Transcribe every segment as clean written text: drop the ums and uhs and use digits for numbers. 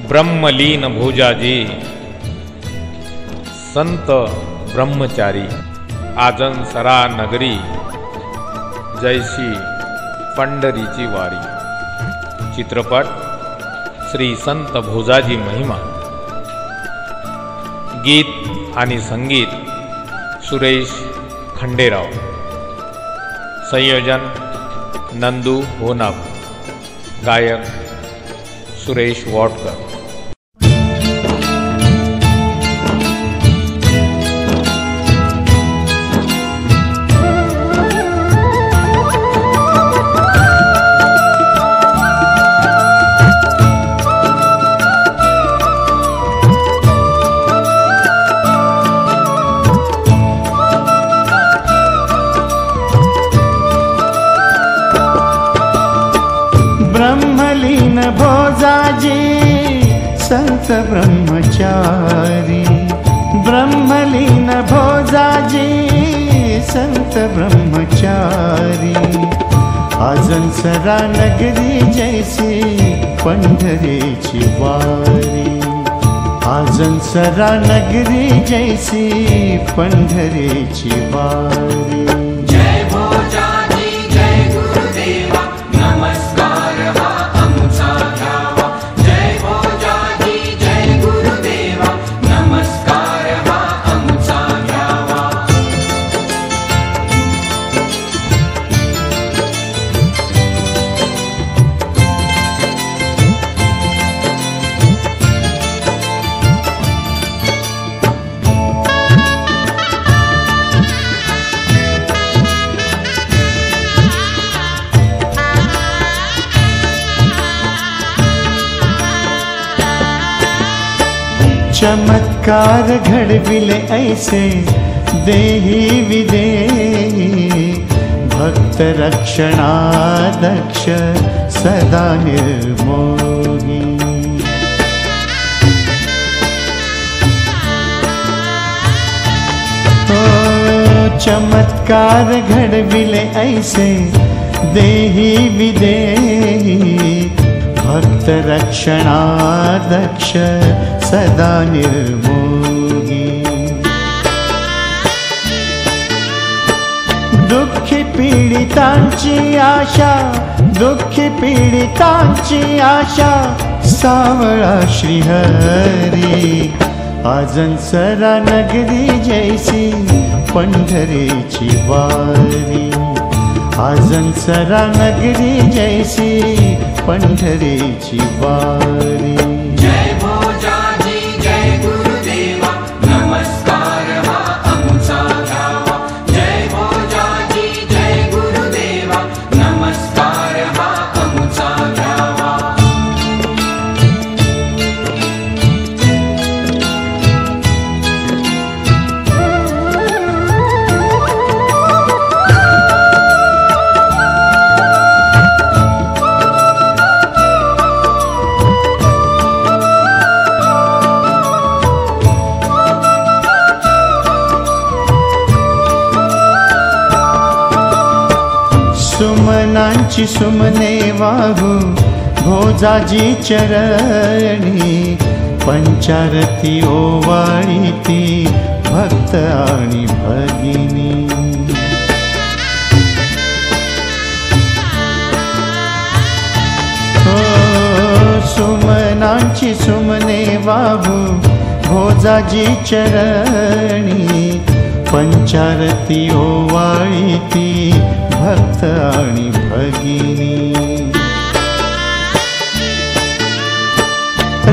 ब्रह्मलीन भोजाजी संत ब्रह्मचारी आजनसरा नगरी जैसी पंढरीची वारी. चित्रपट श्री संत भोजाजी महिमा. गीत आणि संगीत सुरेश खंडेराव. संयोजन नंदू होनाब. गायक सुरेश वॉटकर. ब्रह्मलीन भोजाजी संत ब्रह्मचारी. ब्रह्मलीन भोजाजी संत ब्रह्मचारी. आजनसरा नगरी जैसी पंढरीची वारी. आजनसरा नगरी जैसी पंढरीची वारी. जय भोजाजी जय गुरुदेवा नमस्कार हा आमचा घ्यावा. जय भोजाजी जय गुरुदेवा नमस्कार हा आमचा घ्यावा. चमत्कार घडविले ऐसे देही विदेही. भक्त रक्षणादक्ष सदा निर्मोही. चमत्कार घडविले ऐसे देही विदेही. भक्त रक्षणादक्ष सदा निर्मोही. दुःखी पीडितांची आशा. दुःखी पीडितांची आशा सावळा श्रीहरी. आजनसरा नगरी जैसी पंढरीची वारी. आजनसरा नगरी जैसी पंढरीची वारी. जय भोजाजी जय गुरुदेवा नमस्कार हा आमचा घ्यावा. जय भोजाजी जय गुरुदेवा नमस्कार हा आमचा घ्यावा. सुमनांची सुमने वाहू भोजाजी चरणी. पंचारती ओवाळी ती भक्त आणि भगिनी. सुमनांची सुमने वाहू भोजाजी चरणी. पंचारती ओवाळी ती भक्त आणि भगिनी.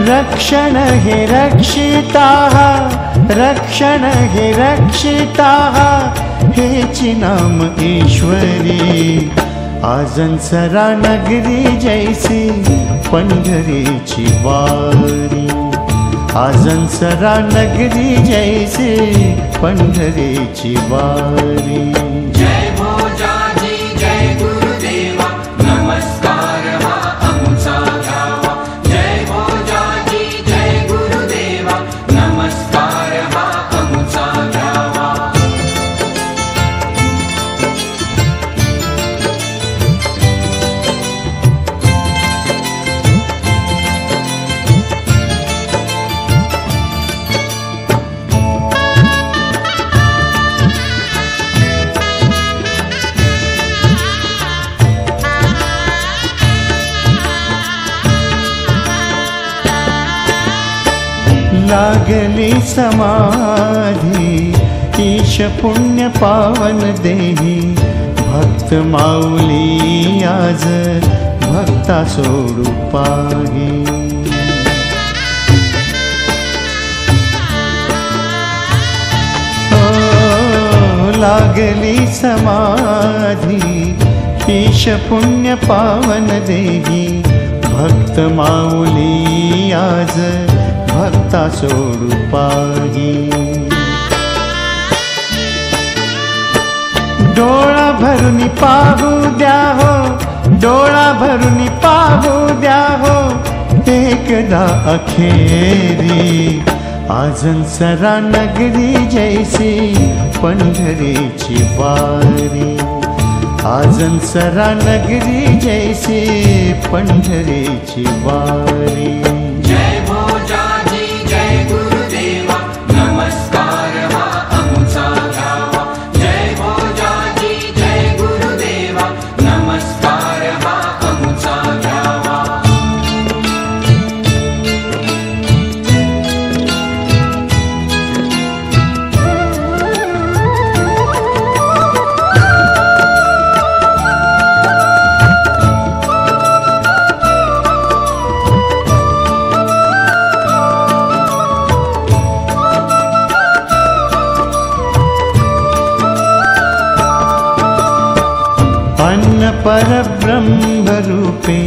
रक्षण हे रक्षिताः. रक्षण हे रक्षिताः. हेची नाम ईश्वरी. आजनसरा नगरी जैसी पंढरीची वारी. आजनसरा नगरी जैसी पंढरीची वारी. जय भोजाजी जय गुरुदेवा नमस्कार हा आमचा घ्यावा. जय भोजाजी जय गुरुदेवा नमस्कार हा आमचा घ्यावा. लागली समाधी ईश पुण्य पावन देही भक्त माऊली आज भक्ता सोडू पाही लागली समाधी ईश पुण्य पावन देही भक्त माऊली आज भक्ता सोडू पाही डोळा भरून पाहू द्या हो डोळा भरून पाहू द्या हो एकदा अखेरी आजनसरा नगरी जैसी पंढरीची वारी आजनसरा नगरी जैसी पंढरीची वारी जय भोजाजी जय गुरुदेवा नमस्कार हा आमचा घ्यावा जय भोजाजी जय गुरुदेवा नमस्कार हा आमचा घ्यावा अन्न परब्रह्म रूपे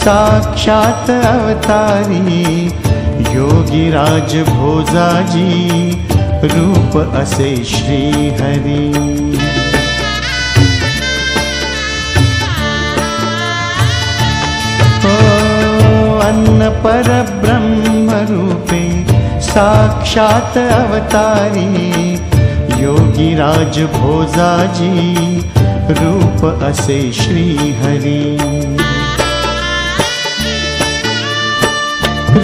साक्षात अवतारी योगीराज भोजाजी रूप असे श्रीहरी अन्न परब्रह्म रूपे साक्षात अवतारी योगीराज भोजाजी रूप असे श्रीहरी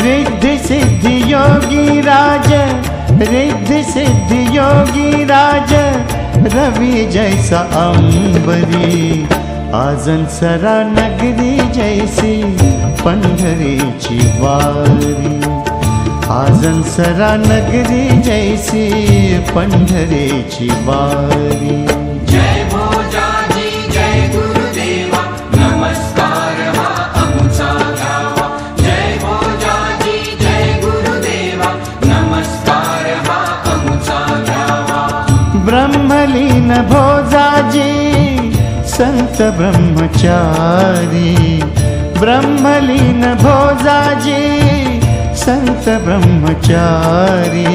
रिद्धि सिद्धि योगी राज रिद्धि सिद्धि योगी राज रवि जैसा अंबरी आजनसरा नगरी जैसी पंढरीची वारी आजनसरा नगरी जैसी पंढरीची वारी जय भोजाजी जय गुरुदेवा नमस्कार हा आमचा घ्यावा जय भोजाजी जय गुरुदेवा नमस्कार हा आमचा घ्यावा ब्रह्मलीन भोजाजी संत ब्रह्मचारी ब्रह्मलीन भोजाजी संत ब्रह्मचारी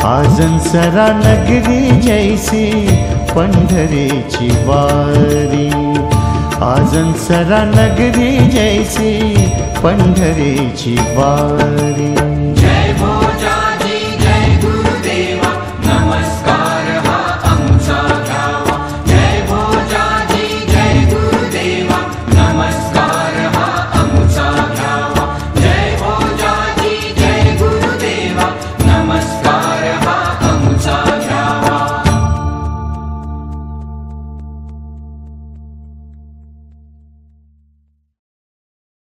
आजनसरा नगरी जैसी पंढरीची वारी आजनसरा नगरी जैसी पंढरीची वारी